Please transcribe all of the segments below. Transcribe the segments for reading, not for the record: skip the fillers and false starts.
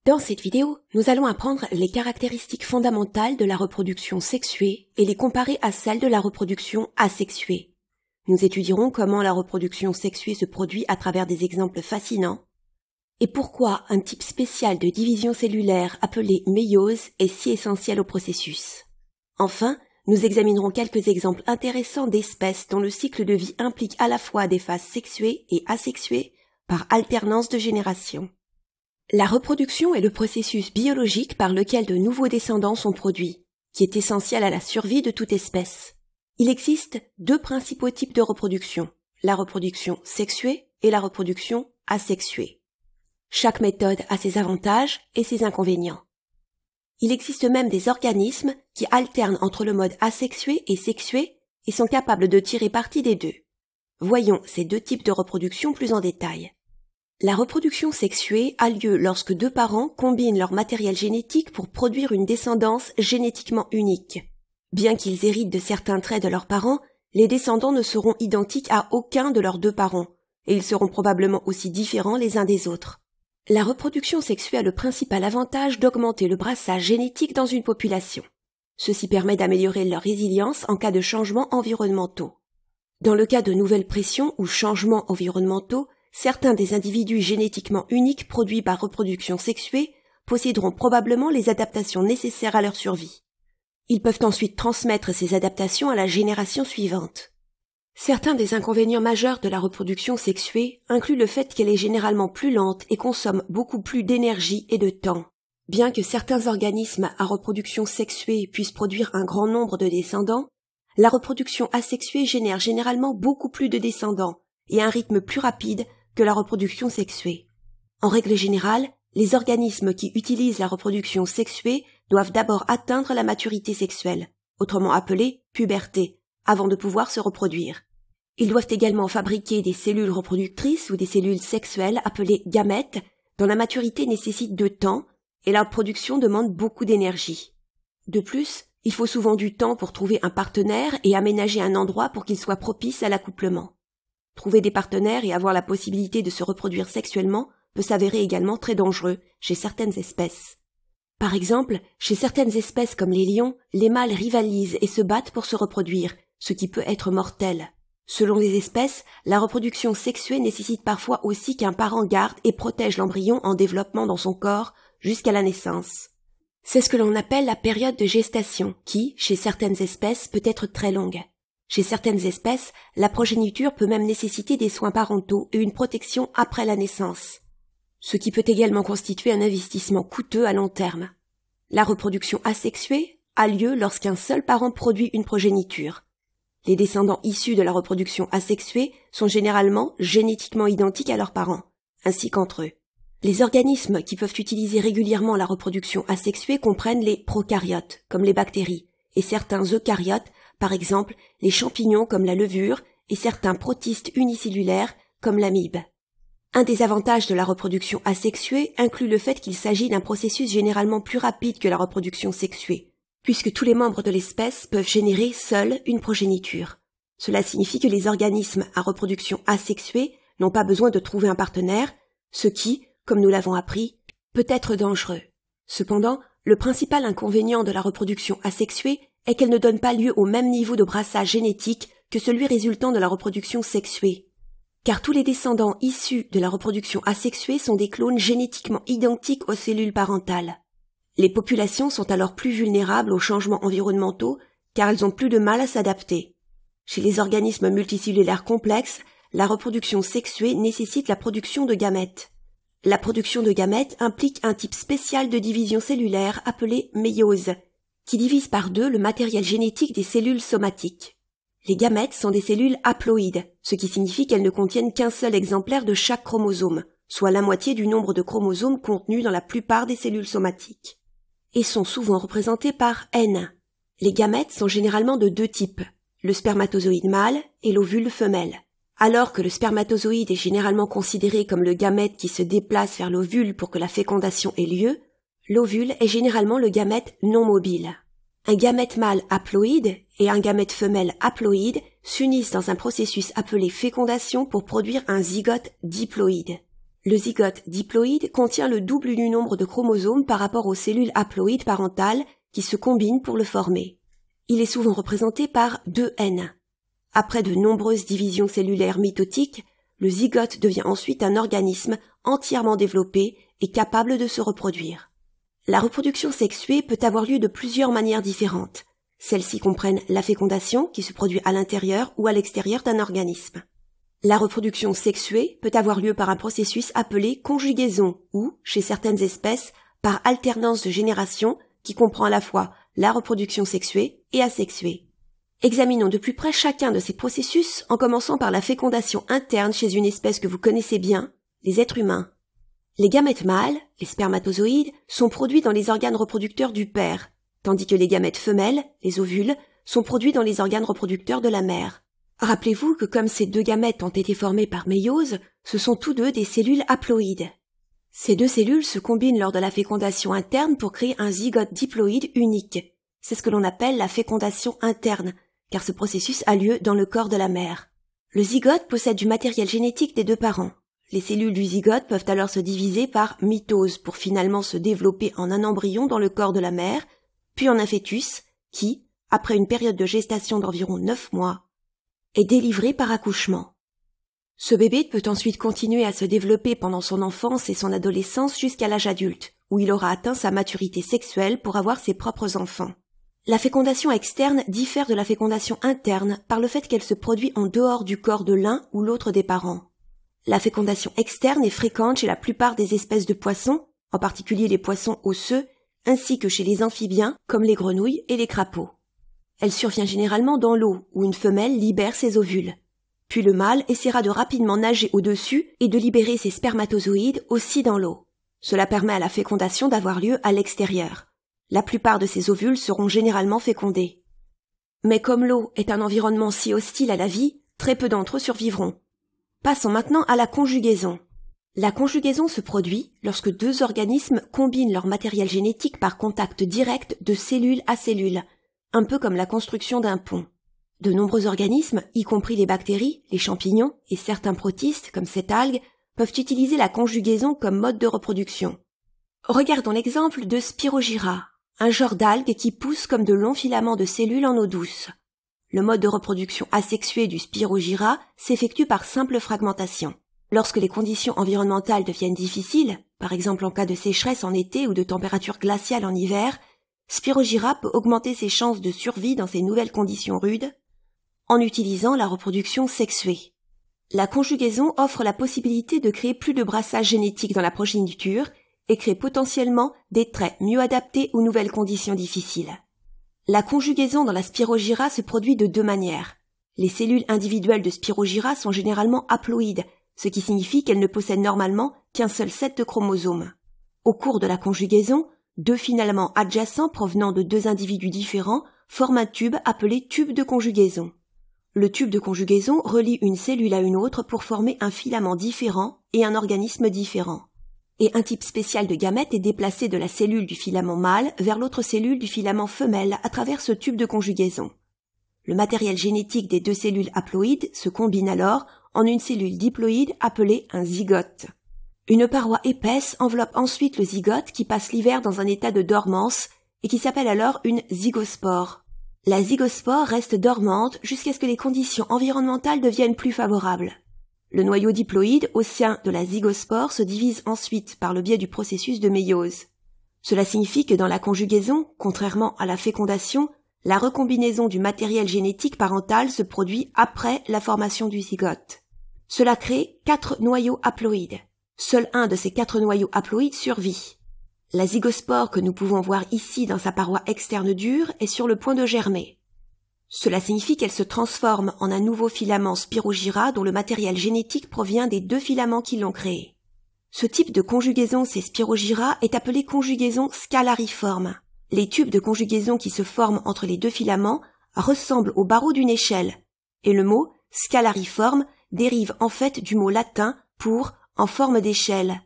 Dans cette vidéo, nous allons apprendre les caractéristiques fondamentales de la reproduction sexuée et les comparer à celles de la reproduction asexuée. Nous étudierons comment la reproduction sexuée se produit à travers des exemples fascinants et pourquoi un type spécial de division cellulaire appelé méiose est si essentiel au processus. Enfin, nous examinerons quelques exemples intéressants d'espèces dont le cycle de vie implique à la fois des phases sexuées et asexuées par alternance de génération. La reproduction est le processus biologique par lequel de nouveaux descendants sont produits, qui est essentiel à la survie de toute espèce. Il existe deux principaux types de reproduction, la reproduction sexuée et la reproduction asexuée. Chaque méthode a ses avantages et ses inconvénients. Il existe même des organismes qui alternent entre le mode asexué et sexué et sont capables de tirer parti des deux. Voyons ces deux types de reproduction plus en détail. La reproduction sexuée a lieu lorsque deux parents combinent leur matériel génétique pour produire une descendance génétiquement unique. Bien qu'ils héritent de certains traits de leurs parents, les descendants ne seront identiques à aucun de leurs deux parents, et ils seront probablement aussi différents les uns des autres. La reproduction sexuée a le principal avantage d'augmenter le brassage génétique dans une population. Ceci permet d'améliorer leur résilience en cas de changements environnementaux. Dans le cas de nouvelles pressions ou changements environnementaux, certains des individus génétiquement uniques produits par reproduction sexuée posséderont probablement les adaptations nécessaires à leur survie. Ils peuvent ensuite transmettre ces adaptations à la génération suivante. Certains des inconvénients majeurs de la reproduction sexuée incluent le fait qu'elle est généralement plus lente et consomme beaucoup plus d'énergie et de temps. Bien que certains organismes à reproduction sexuée puissent produire un grand nombre de descendants, la reproduction asexuée génère généralement beaucoup plus de descendants et à un rythme plus rapide que la reproduction sexuée. En règle générale, les organismes qui utilisent la reproduction sexuée doivent d'abord atteindre la maturité sexuelle, autrement appelée puberté, avant de pouvoir se reproduire. Ils doivent également fabriquer des cellules reproductrices ou des cellules sexuelles appelées gamètes, dont la maturité nécessite de temps et la production demande beaucoup d'énergie. De plus, il faut souvent du temps pour trouver un partenaire et aménager un endroit pour qu'il soit propice à l'accouplement. Trouver des partenaires et avoir la possibilité de se reproduire sexuellement peut s'avérer également très dangereux chez certaines espèces. Par exemple, chez certaines espèces comme les lions, les mâles rivalisent et se battent pour se reproduire, ce qui peut être mortel. Selon les espèces, la reproduction sexuée nécessite parfois aussi qu'un parent garde et protège l'embryon en développement dans son corps jusqu'à la naissance. C'est ce que l'on appelle la période de gestation qui, chez certaines espèces, peut être très longue. Chez certaines espèces, la progéniture peut même nécessiter des soins parentaux et une protection après la naissance, ce qui peut également constituer un investissement coûteux à long terme. La reproduction asexuée a lieu lorsqu'un seul parent produit une progéniture. Les descendants issus de la reproduction asexuée sont généralement génétiquement identiques à leurs parents, ainsi qu'entre eux. Les organismes qui peuvent utiliser régulièrement la reproduction asexuée comprennent les prokaryotes, comme les bactéries, et certains eucaryotes, par exemple les champignons comme la levure et certains protistes unicellulaires comme l'amibe. Un des avantages de la reproduction asexuée inclut le fait qu'il s'agit d'un processus généralement plus rapide que la reproduction sexuée, puisque tous les membres de l'espèce peuvent générer seuls une progéniture. Cela signifie que les organismes à reproduction asexuée n'ont pas besoin de trouver un partenaire, ce qui, comme nous l'avons appris, peut être dangereux. Cependant, le principal inconvénient de la reproduction asexuée est qu'elle ne donne pas lieu au même niveau de brassage génétique que celui résultant de la reproduction sexuée. Car tous les descendants issus de la reproduction asexuée sont des clones génétiquement identiques aux cellules parentales. Les populations sont alors plus vulnérables aux changements environnementaux car elles ont plus de mal à s'adapter. Chez les organismes multicellulaires complexes, la reproduction sexuée nécessite la production de gamètes. La production de gamètes implique un type spécial de division cellulaire appelé méiose, qui divise par deux le matériel génétique des cellules somatiques. Les gamètes sont des cellules haploïdes, ce qui signifie qu'elles ne contiennent qu'un seul exemplaire de chaque chromosome, soit la moitié du nombre de chromosomes contenus dans la plupart des cellules somatiques, et sont souvent représentés par N. Les gamètes sont généralement de deux types, le spermatozoïde mâle et l'ovule femelle. Alors que le spermatozoïde est généralement considéré comme le gamète qui se déplace vers l'ovule pour que la fécondation ait lieu, l'ovule est généralement le gamète non mobile. Un gamète mâle haploïde et un gamète femelle haploïde s'unissent dans un processus appelé fécondation pour produire un zygote diploïde. Le zygote diploïde contient le double du nombre de chromosomes par rapport aux cellules haploïdes parentales qui se combinent pour le former. Il est souvent représenté par 2 N. Après de nombreuses divisions cellulaires mitotiques, le zygote devient ensuite un organisme entièrement développé et capable de se reproduire. La reproduction sexuée peut avoir lieu de plusieurs manières différentes. Celles-ci comprennent la fécondation, qui se produit à l'intérieur ou à l'extérieur d'un organisme. La reproduction sexuée peut avoir lieu par un processus appelé conjugaison ou, chez certaines espèces, par alternance de génération qui comprend à la fois la reproduction sexuée et asexuée. Examinons de plus près chacun de ces processus en commençant par la fécondation interne chez une espèce que vous connaissez bien, les êtres humains. Les gamètes mâles, les spermatozoïdes, sont produits dans les organes reproducteurs du père, tandis que les gamètes femelles, les ovules, sont produits dans les organes reproducteurs de la mère. Rappelez-vous que comme ces 2 gamètes ont été formés par méiose, ce sont tous 2 des cellules haploïdes. Ces 2 cellules se combinent lors de la fécondation interne pour créer un zygote diploïde unique. C'est ce que l'on appelle la fécondation interne, car ce processus a lieu dans le corps de la mère. Le zygote possède du matériel génétique des 2 parents. Les cellules du zygote peuvent alors se diviser par mitose pour finalement se développer en un embryon dans le corps de la mère, puis en un fœtus qui, après une période de gestation d'environ 9 mois, est délivré par accouchement. Ce bébé peut ensuite continuer à se développer pendant son enfance et son adolescence jusqu'à l'âge adulte, où il aura atteint sa maturité sexuelle pour avoir ses propres enfants. La fécondation externe diffère de la fécondation interne par le fait qu'elle se produit en dehors du corps de l'un ou l'autre des parents. La fécondation externe est fréquente chez la plupart des espèces de poissons, en particulier les poissons osseux, ainsi que chez les amphibiens comme les grenouilles et les crapauds. Elle survient généralement dans l'eau où une femelle libère ses ovules. Puis le mâle essaiera de rapidement nager au-dessus et de libérer ses spermatozoïdes aussi dans l'eau. Cela permet à la fécondation d'avoir lieu à l'extérieur. La plupart de ces ovules seront généralement fécondés. Mais comme l'eau est un environnement si hostile à la vie, très peu d'entre eux survivront. Passons maintenant à la conjugaison. La conjugaison se produit lorsque 2 organismes combinent leur matériel génétique par contact direct de cellule à cellule, un peu comme la construction d'un pont. De nombreux organismes, y compris les bactéries, les champignons et certains protistes comme cette algue, peuvent utiliser la conjugaison comme mode de reproduction. Regardons l'exemple de Spirogyra, un genre d'algue qui pousse comme de longs filaments de cellules en eau douce. Le mode de reproduction asexué du Spirogyra s'effectue par simple fragmentation. Lorsque les conditions environnementales deviennent difficiles, par exemple en cas de sécheresse en été ou de température glaciale en hiver, Spirogyra peut augmenter ses chances de survie dans ces nouvelles conditions rudes en utilisant la reproduction sexuée. La conjugaison offre la possibilité de créer plus de brassage génétique dans la progéniture et crée potentiellement des traits mieux adaptés aux nouvelles conditions difficiles. La conjugaison dans la Spirogyra se produit de 2 manières. Les cellules individuelles de Spirogyra sont généralement haploïdes, ce qui signifie qu'elles ne possèdent normalement qu'un seul set de chromosomes. Au cours de la conjugaison, 2 filaments adjacents provenant de 2 individus différents forment un tube appelé tube de conjugaison. Le tube de conjugaison relie une cellule à une autre pour former un filament différent et un organisme différent. Et un type spécial de gamète est déplacé de la cellule du filament mâle vers l'autre cellule du filament femelle à travers ce tube de conjugaison. Le matériel génétique des 2 cellules haploïdes se combine alors en une cellule diploïde appelée un zygote. Une paroi épaisse enveloppe ensuite le zygote qui passe l'hiver dans un état de dormance et qui s'appelle alors une zygospore. La zygospore reste dormante jusqu'à ce que les conditions environnementales deviennent plus favorables. Le noyau diploïde au sein de la zygospore se divise ensuite par le biais du processus de méiose. Cela signifie que dans la conjugaison, contrairement à la fécondation, la recombinaison du matériel génétique parental se produit après la formation du zygote. Cela crée 4 noyaux haploïdes. Seul un de ces 4 noyaux haploïdes survit. La zygospore que nous pouvons voir ici dans sa paroi externe dure est sur le point de germer. Cela signifie qu'elle se transforme en un nouveau filament Spirogyra dont le matériel génétique provient des 2 filaments qui l'ont créé. Ce type de conjugaison ces Spirogyra est appelé conjugaison scalariforme. Les tubes de conjugaison qui se forment entre les 2 filaments ressemblent aux barreaux d'une échelle, et le mot scalariforme dérive en fait du mot latin pour en forme d'échelle.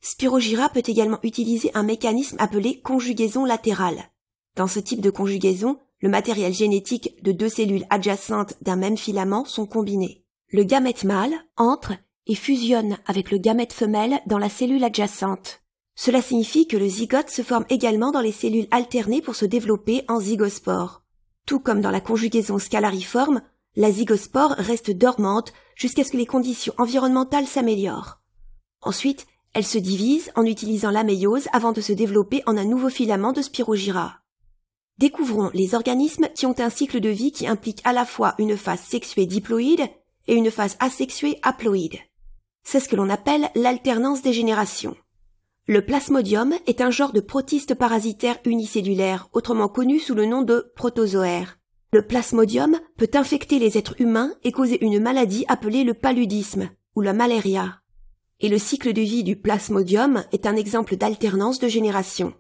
Spirogyra peut également utiliser un mécanisme appelé conjugaison latérale. Dans ce type de conjugaison, le matériel génétique de 2 cellules adjacentes d'un même filament sont combinés. Le gamète mâle entre et fusionne avec le gamète femelle dans la cellule adjacente. Cela signifie que le zygote se forme également dans les cellules alternées pour se développer en zygospore. Tout comme dans la conjugaison scalariforme, la zygospore reste dormante jusqu'à ce que les conditions environnementales s'améliorent. Ensuite, elle se divise en utilisant la méiose avant de se développer en un nouveau filament de Spirogyra. Découvrons les organismes qui ont un cycle de vie qui implique à la fois une phase sexuée diploïde et une phase asexuée haploïde. C'est ce que l'on appelle l'alternance des générations. Le plasmodium est un genre de protiste parasitaire unicellulaire, autrement connu sous le nom de protozoaire. Le plasmodium peut infecter les êtres humains et causer une maladie appelée le paludisme ou la malaria. Et le cycle de vie du plasmodium est un exemple d'alternance de génération.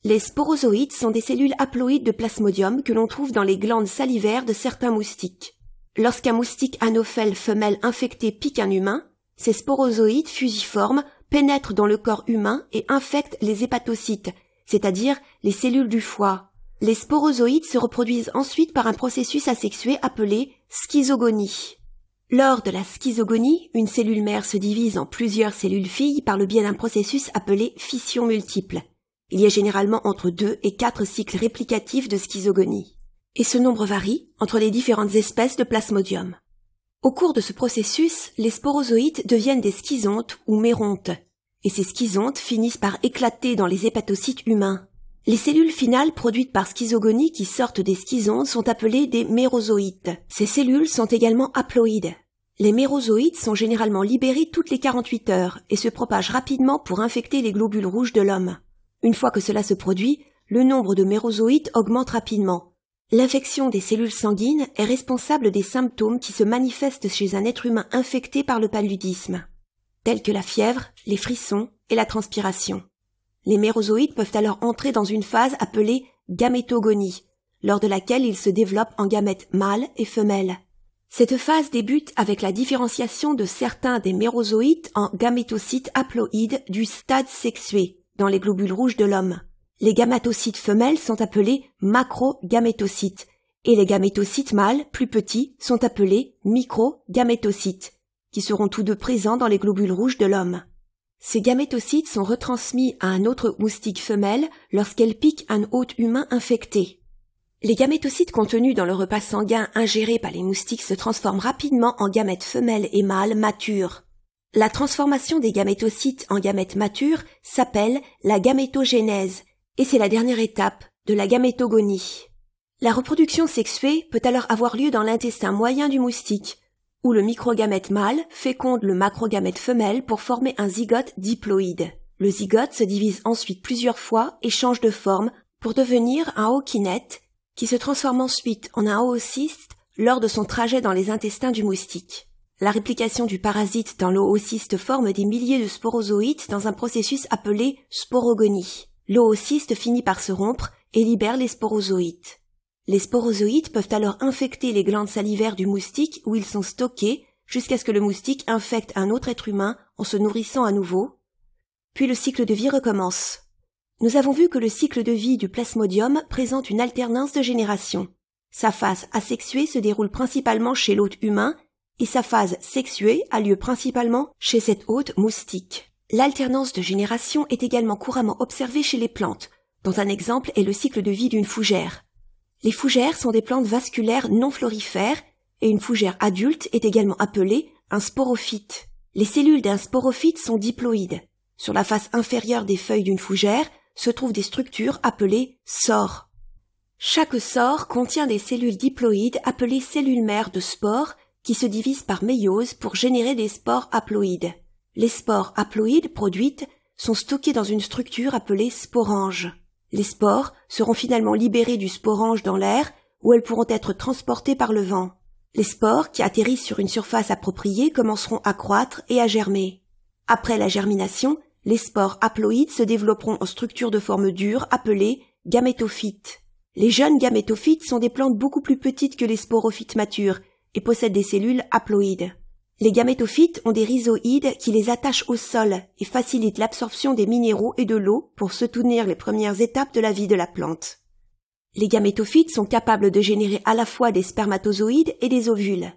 Les sporozoïtes sont des cellules haploïdes de plasmodium que l'on trouve dans les glandes salivaires de certains moustiques. Lorsqu'un moustique anophèle femelle infecté pique un humain, ces sporozoïtes fusiformes pénètrent dans le corps humain et infectent les hépatocytes, c'est-à-dire les cellules du foie. Les sporozoïtes se reproduisent ensuite par un processus asexué appelé schizogonie. Lors de la schizogonie, une cellule mère se divise en plusieurs cellules filles par le biais d'un processus appelé fission multiple. Il y a généralement entre 2 et 4 cycles réplicatifs de schizogonie. Et ce nombre varie entre les différentes espèces de plasmodium. Au cours de ce processus, les sporozoïtes deviennent des schizontes ou mérontes, et ces schizontes finissent par éclater dans les hépatocytes humains. Les cellules finales produites par schizogonie qui sortent des schizontes sont appelées des mérozoïtes. Ces cellules sont également haploïdes. Les mérozoïtes sont généralement libérés toutes les 48 heures et se propagent rapidement pour infecter les globules rouges de l'homme. Une fois que cela se produit, le nombre de mérozoïtes augmente rapidement. L'infection des cellules sanguines est responsable des symptômes qui se manifestent chez un être humain infecté par le paludisme, tels que la fièvre, les frissons et la transpiration. Les mérozoïtes peuvent alors entrer dans une phase appelée gamétogonie, lors de laquelle ils se développent en gamètes mâles et femelles. Cette phase débute avec la différenciation de certains des mérozoïtes en gamétocytes haploïdes du stade sexué, dans les globules rouges de l'homme. Les gamétocytes femelles sont appelés macrogamétocytes et les gamétocytes mâles, plus petits, sont appelés microgamétocytes, qui seront tous deux présents dans les globules rouges de l'homme. Ces gamétocytes sont retransmis à un autre moustique femelle lorsqu'elle pique un hôte humain infecté. Les gamétocytes contenus dans le repas sanguin ingéré par les moustiques se transforment rapidement en gamètes femelles et mâles matures. La transformation des gamétocytes en gamètes matures s'appelle la gamétogénèse, et c'est la dernière étape de la gamétogonie. La reproduction sexuée peut alors avoir lieu dans l'intestin moyen du moustique, où le microgamète mâle féconde le macrogamète femelle pour former un zygote diploïde. Le zygote se divise ensuite plusieurs fois et change de forme pour devenir un ookinète, qui se transforme ensuite en un oocyste lors de son trajet dans les intestins du moustique. La réplication du parasite dans l'oocyste forme des milliers de sporozoïtes dans un processus appelé sporogonie. L'oocyste finit par se rompre et libère les sporozoïtes. Les sporozoïtes peuvent alors infecter les glandes salivaires du moustique où ils sont stockés jusqu'à ce que le moustique infecte un autre être humain en se nourrissant à nouveau. Puis le cycle de vie recommence. Nous avons vu que le cycle de vie du plasmodium présente une alternance de génération. Sa phase asexuée se déroule principalement chez l'hôte humain et sa phase sexuée a lieu principalement chez cet hôte moustique. L'alternance de génération est également couramment observée chez les plantes, dont un exemple est le cycle de vie d'une fougère. Les fougères sont des plantes vasculaires non florifères et une fougère adulte est également appelée un sporophyte. Les cellules d'un sporophyte sont diploïdes. Sur la face inférieure des feuilles d'une fougère se trouvent des structures appelées sores. Chaque sore contient des cellules diploïdes appelées cellules mères de spores qui se divisent par méiose pour générer des spores haploïdes. Les spores haploïdes produites sont stockées dans une structure appelée sporange. Les spores seront finalement libérées du sporange dans l'air où elles pourront être transportées par le vent. Les spores qui atterrissent sur une surface appropriée commenceront à croître et à germer. Après la germination, les spores haploïdes se développeront en structures de forme dure appelées gamétophytes. Les jeunes gamétophytes sont des plantes beaucoup plus petites que les sporophytes matures et possèdent des cellules haploïdes. Les gamétophytes ont des rhizoïdes qui les attachent au sol et facilitent l'absorption des minéraux et de l'eau pour soutenir les premières étapes de la vie de la plante. Les gamétophytes sont capables de générer à la fois des spermatozoïdes et des ovules.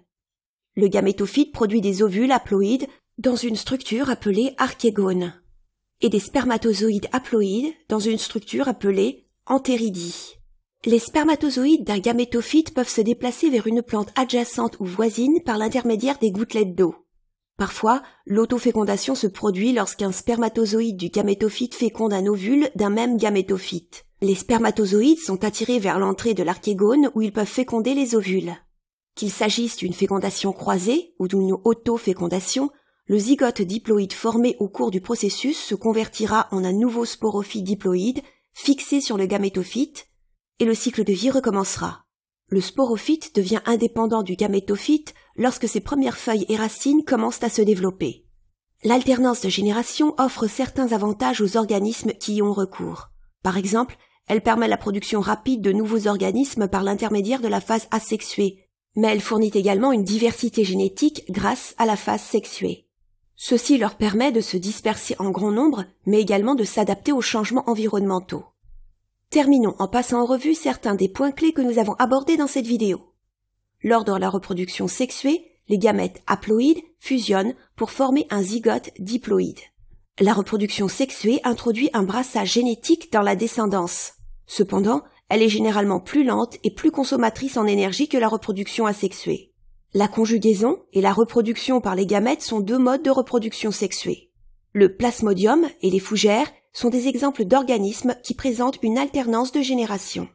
Le gamétophyte produit des ovules haploïdes dans une structure appelée archégone, et des spermatozoïdes haploïdes dans une structure appelée entéridie. Les spermatozoïdes d'un gamétophyte peuvent se déplacer vers une plante adjacente ou voisine par l'intermédiaire des gouttelettes d'eau. Parfois, l'autofécondation se produit lorsqu'un spermatozoïde du gamétophyte féconde un ovule d'un même gamétophyte. Les spermatozoïdes sont attirés vers l'entrée de l'archégone où ils peuvent féconder les ovules. Qu'il s'agisse d'une fécondation croisée ou d'une autofécondation, le zygote diploïde formé au cours du processus se convertira en un nouveau sporophyte diploïde fixé sur le gamétophyte et le cycle de vie recommencera. Le sporophyte devient indépendant du gamétophyte lorsque ses premières feuilles et racines commencent à se développer. L'alternance de génération offre certains avantages aux organismes qui y ont recours. Par exemple, elle permet la production rapide de nouveaux organismes par l'intermédiaire de la phase asexuée, mais elle fournit également une diversité génétique grâce à la phase sexuée. Ceci leur permet de se disperser en grand nombre, mais également de s'adapter aux changements environnementaux. Terminons en passant en revue certains des points clés que nous avons abordés dans cette vidéo. Lors de la reproduction sexuée, les gamètes haploïdes fusionnent pour former un zygote diploïde. La reproduction sexuée introduit un brassage génétique dans la descendance. Cependant, elle est généralement plus lente et plus consommatrice en énergie que la reproduction asexuée. La conjugaison et la reproduction par les gamètes sont deux modes de reproduction sexuée. Le plasmodium et les fougères sont des exemples d'organismes qui présentent une alternance de génération.